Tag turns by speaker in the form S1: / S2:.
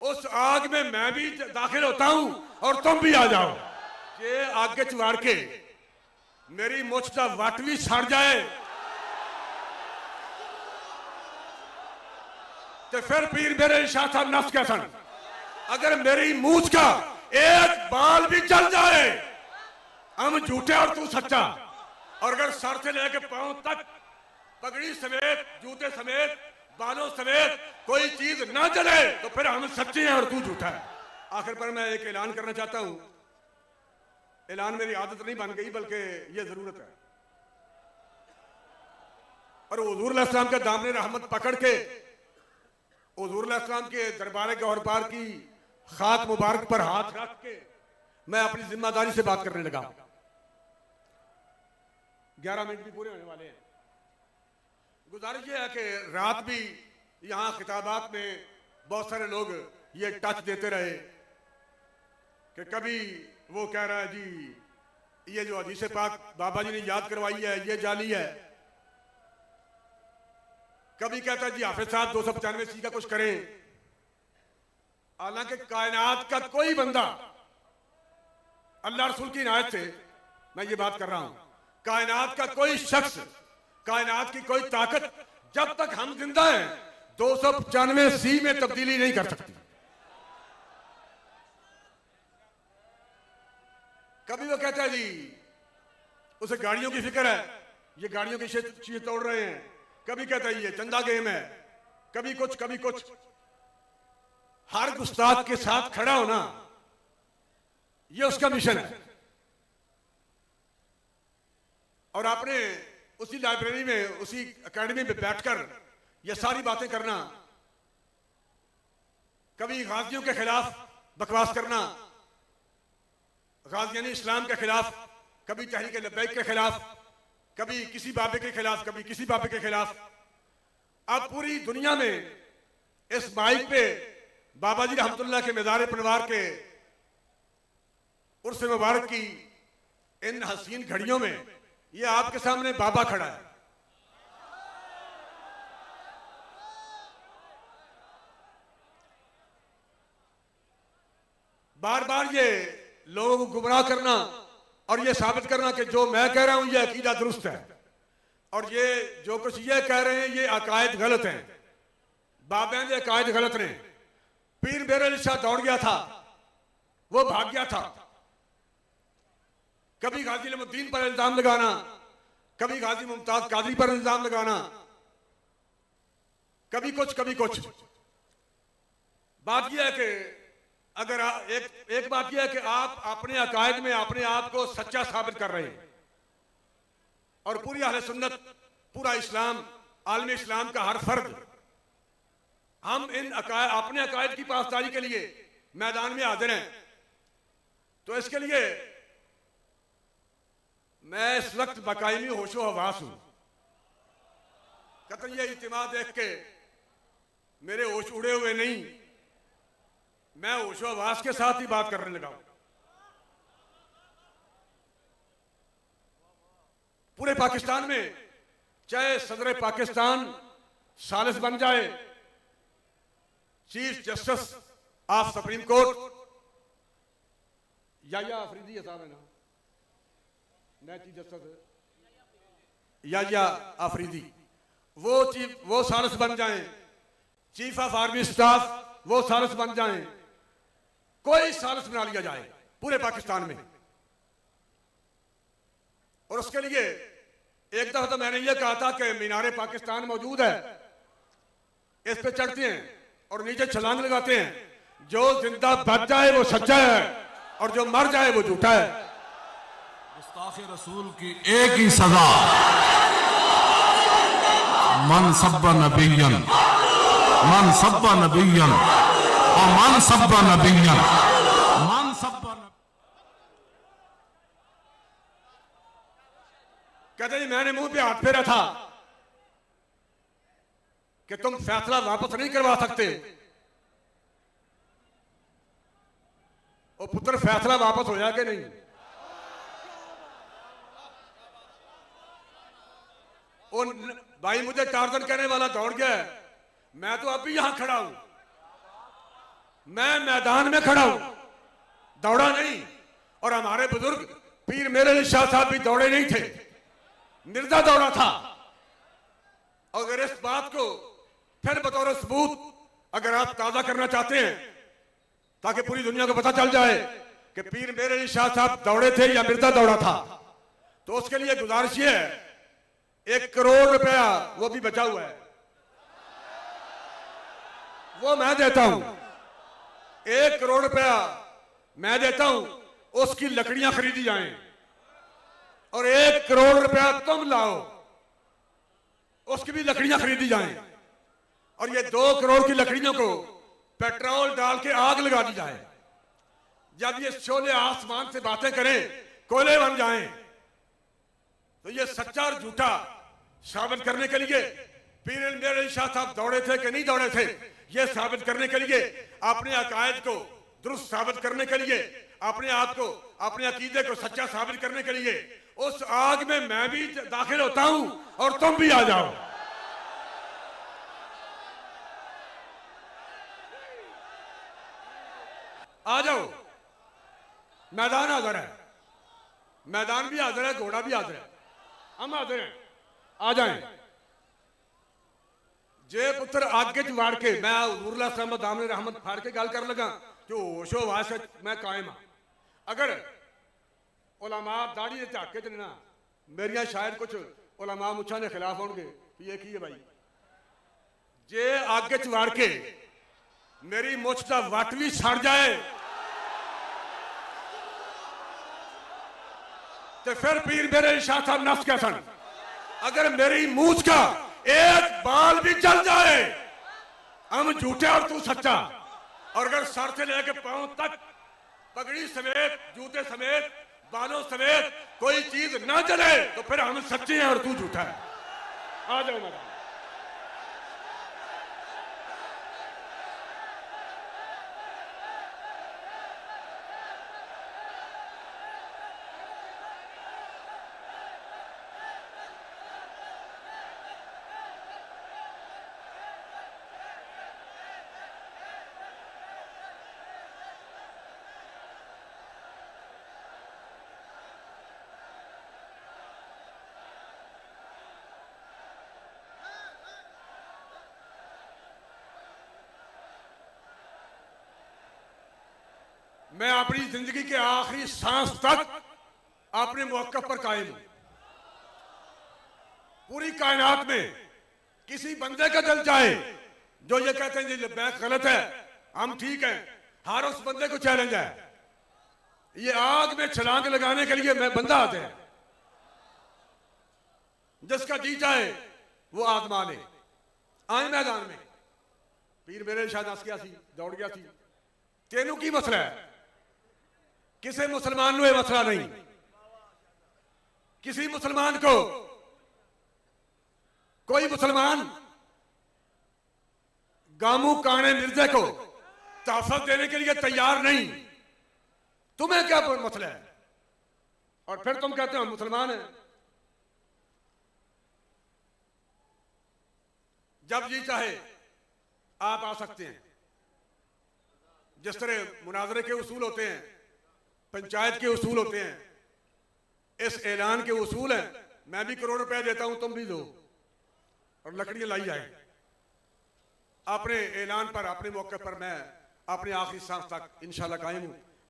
S1: उस आग में मैं भी दाखिल होता हूं और तुम भी आ जाओ। ये आगे चुवाड़ के मेरी मुछ का वट भी सड़ जाए तो फिर पीर मेरे शाह साहब नफ्स के सन। अगर मेरी मूछ का एक बाल भी जल जाए, हम झूठे और तू सच्चा। और अगर सर से लेके पांव तक पगड़ी समेत, जूते समेत, बालों समेत कोई चीज ना जले तो फिर हम सच्चे हैं और तू झूठा है। आखिर पर मैं एक ऐलान करना चाहता हूं। ऐलान मेरी आदत नहीं बन गई बल्कि यह जरूरत है। और हुजूर अलैहि सलाम के दामने रहमत पकड़ के हुजूर अलैहि सलाम के दरबार गौहर पार की खाक मुबारक पर हाथ रख के मैं अपनी जिम्मेदारी से बात करने लगा। 11 मिनट भी पूरे होने वाले हैं। गुजारिश ये है कि रात भी यहां खिताबात में बहुत सारे लोग ये टच देते रहे कि कभी वो कह रहा है जी ये जो हदीस पाक बाबा जी ने याद करवाई है ये जाली है, कभी कहता है जी हाफिज साहब 295 का कुछ करें। हालांकि कायनात का कोई बंदा, अल्लाह रसूल की इनायत से मैं ये बात कर रहा हूं, कायनात का कोई शख्स, कायनात की कोई ताकत जब तक हम जिंदा हैं 295 में तब्दीली नहीं कर सकती। कभी वो कहता है जी उसे गाड़ियों की फिक्र है, ये गाड़ियों की चीज तोड़ रहे हैं। कभी कहता है ये चंदा गेम है, कभी कुछ कभी कुछ। हर गुस्ताख के साथ खड़ा होना ये उसका मिशन है। और आपने उसी लाइब्रेरी में, उसी एकेडमी में बैठकर ये सारी बातें करना, कभी गाजियों के खिलाफ बकवास करना, गाजियानी इस्लाम के खिलाफ, कभी तहरीक लब्बैक के खिलाफ, कभी किसी बाबे के खिलाफ, कभी किसी बाबे के खिलाफ। अब पूरी दुनिया में इस माइक पे बाबा जी रहमतुल्लाह के मज़ार परिवार के उर्स मुबारक की इन हसीन घड़ियों में ये आपके सामने बाबा खड़ा है। बार बार ये लोगों को गुमराह करना और ये साबित करना कि जो मैं कह रहा हूं ये अकीदा दुरुस्त है और ये जो कुछ ये कह रहे हैं ये अकायद गलत हैं। बाबा ये अकायद गलत ने। पीर मेरे शाह दौड़ गया था, वो भाग गया था। कभी गाजी नईमुद्दीन पर इल्जाम लगाना, कभी गाजी मुमताज कादरी पर इल्जाम लगाना, कभी कुछ कभी कुछ। बात यह है कि अगर एक बात यह है कि आप अपने अकायद में अपने आप को सच्चा साबित कर रहे हैं और पूरी अहले सुन्नत, पूरा इस्लाम, आलम इस्लाम का हर फर्द हम इन अपने अकायद की पासदारी के लिए मैदान में हाजिर हैं। तो इसके लिए मैं इस वक्त बाकायमी होशो हवास हूं। कतई ये इज्तिमा देख के मेरे होश उड़े हुए नहीं, मैं होशो हवास के साथ ही बात करने लगा हूं। पूरे पाकिस्तान में चाहे सदर पाकिस्तान सालिस बन जाए, chief justice of supreme court Yahya Afridi साहब है ना, नए चीफ जस्टिस याया अफरीदी, वो सालिस बन जाएं, चीफ ऑफ आर्मी स्टाफ वो सालिस बन जाएं, कोई सालिस बना लिया जाए पूरे पाकिस्तान में। और उसके लिए एक दफा तो मैंने ये कहा था कि मीनारे पाकिस्तान मौजूद है, इस पे चढ़ते हैं और नीचे छलांग लगाते हैं। जो जिंदा बच जाए वो सच्चा है और जो मर जाए वो झूठा है।
S2: गुस्ताखे रसूल की एक ही सजा, मन सब्बा नबियन, मन सब्बा नबियन और मन सब्बा नबियन, मन सब्बा।
S1: कहते जी मैंने मुंह पे हाथ फेरा था कि तुम फैसला वापस नहीं करवा सकते। और पुत्र फैसला वापस होया कि नहीं? और भाई मुझे टार्जन कहने वाला दौड़ गया है, मैं तो अब भी यहां खड़ा हूं। मैं मैदान में खड़ा हूं, दौड़ा नहीं। और हमारे बुजुर्ग पीर मेरे अली शाह साहब भी दौड़े नहीं थे, मिर्जा दौड़ा था। अगर इस बात को फिर बतौर सबूत अगर आप ताजा करना चाहते हैं ताकि पूरी दुनिया को पता चल जाए कि पीर मेरे अली शाह साहब दौड़े थे या मिर्जा दौड़ा था, तो उसके लिए गुजारिश ये है, 1 करोड़ रुपया वो भी बचा हुआ है, वो मैं देता हूं। 1 करोड़ रुपया मैं देता हूं, उसकी लकड़ियां खरीदी जाएं और 1 करोड़ रुपया तुम लाओ, उसकी भी लकड़ियां खरीदी जाएं और ये 2 करोड़ की लकड़ियों को पेट्रोल डाल के आग लगा दी जाए। जब ये शोले आसमान से बातें करें, कोयले बन जाएं, तो ये सच्चा और झूठा साबित करने के लिए पीर मेरे अली शाह साहब दौड़े थे कि नहीं दौड़े थे, ये साबित करने के लिए, अपने अकायद को दुरुस्त साबित करने के लिए, अपने आप को, अपने अकीदे को सच्चा साबित करने के लिए उस आग में मैं भी दाखिल होता हूं और तुम भी आ जाओ। आ जाओ, मैदान हाजिर है, मैदान भी हाजिर है, घोड़ा भी हाजिर है, हम हाजिर हैं, आ जाएं। जे पुत्र आगे च वाड़ के मैं हुजूर साहब दामन रहमत फाड़ के गल कर लगा जो होशो वास मैं कायम हाँ। अगर उलमा दाढ़ी के झाके च ना मेरिया शायद कुछ उलमा मुछा के खिलाफ होंगे, ये की है भाई, जे आगे च वाड़ के मेरी मुछ का वट भी सड़ जाए तो फिर पीर मेरे शाह साहब नस के सन। अगर मेरी मूछ का एक बाल भी जल जाए, हम झूठे और तू सच्चा। और अगर सर से लेके पांव तक पगड़ी समेत, जूते समेत, बालों समेत कोई चीज ना जले तो फिर हम सच्चे हैं और तू झूठा है। आ जाओ मैडम। मैं अपनी जिंदगी के आखिरी सांस तक अपने मौक़िफ़ पर कायम हूं। पूरी कायनात में किसी बंदे का दिल चाहे जो ये कहते हैं जी बैक गलत है, हम ठीक हैं, हर उस बंदे को चैलेंज है। ये आग में छलांग लगाने के लिए मैं बंदा आते हैं, जिसका जी चाहे वो आजमा ले। आए मैदान में, पीर मेरे शाह नस गया सी, दौड़ गया सी, तेनू की मसला है? किसी मुसलमान को यह मसला नहीं। किसी मुसलमान को, कोई मुसलमान गामू काने मिर्जे को तहफ़्फ़ुज़ देने के लिए तैयार नहीं। तुम्हें क्या मसला है? और फिर तुम कहते हो हम मुसलमान हैं। जब जी चाहे आप आ सकते हैं। जिस तरह मुनाजरे के उसूल होते हैं, पंचायत के उसूल होते हैं, इस ऐलान के उसूल हैं। मैं भी करोड़ रुपए देता हूं, तुम भी दो और लकड़ियां लाई जाए। अपने ऐलान पर, अपने मौके पर मैं अपने आखिरी सांस तक इंशाल्लाह कायम हूं।